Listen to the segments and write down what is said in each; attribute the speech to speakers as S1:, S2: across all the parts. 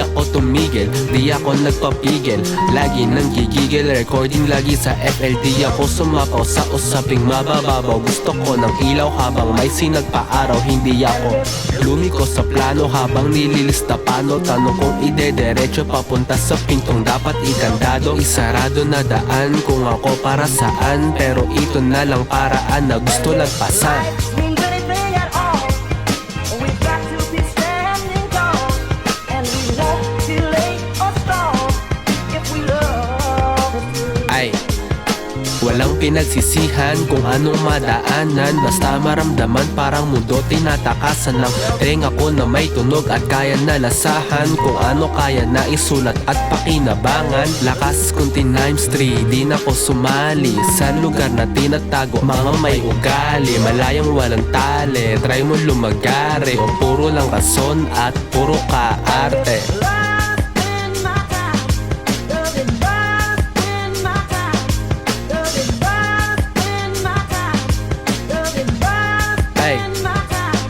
S1: Di ako tumigil, di ako nagpapigil. Lagi nang gigigil, recording lagi sa FL. Di ako sumapaw sa usaping mabababaw. Gusto ko ng ilaw habang may sinagpa-araw. Hindi ako lumiko sa plano habang nililista paano. Tanong kung idederecho papunta sa pintong dapat ikandado. Isarado na daan kung ako para saan. Pero ito na lang paraan na gusto lagpasan.
S2: Means anything at all. We've got to be standing tall, and we won't delay or stall if we love it true.
S1: Ay, walang pinagsisihan kung anong madaanan. Basta maramdaman parang mundo tinatakasan ng teng ako na may tunog at kaya nalasahan. Kung ano kaya na isulat at pakinabangan. Lakas kunti times 3, di na ko sumali sa lugar na tinatago mga may ugali. Malayang walang tali, try mo lumagari. O puro lang rason at puro kaarte.
S2: Lost in my time, loving lost in my time, loving lost in my time, loving lost
S1: Ay,
S2: in my time,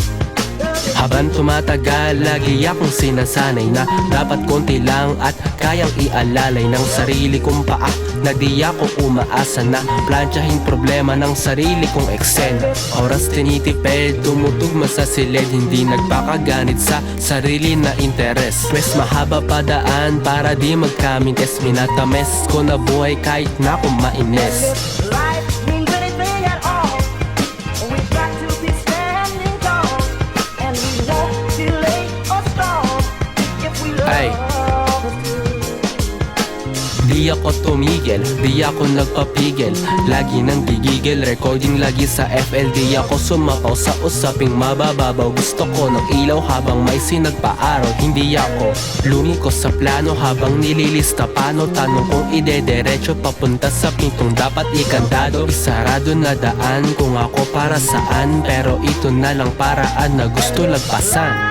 S2: loving.
S1: habang tumatagal, lagi akong sinasanay na dapat konti lang at kayang ialalay ng sarili kong paa. Na di ako umaasa na plansyahin problema ng sarili kong eksena. Oras tinitipid, tumutugma sa silid. Hindi nagpakaganit sa sarili na interes. Mas mahaba pa daan para di magkamintes. Minatames ko na buhay kahit na kung mainis.
S2: Life means anything at all. We've got to be standing tall, and we won't delay or stall if we love
S1: Ay.
S2: it true.
S1: Di ako tumigil, di ako nagpapigil. Lagi nang gigigil, recording lagi sa FL. Di ako sumapaw sa usaping mabababaw. Gusto ko ng ilaw habang may sinagpa-araw. Hindi ako lumiko sa plano habang nililista paano. Tanong kung idederecho papunta sa pintong dapat ikandado. Isarado na daan kung ako para saan. Pero ito na lang paraan na gusto lagpasan.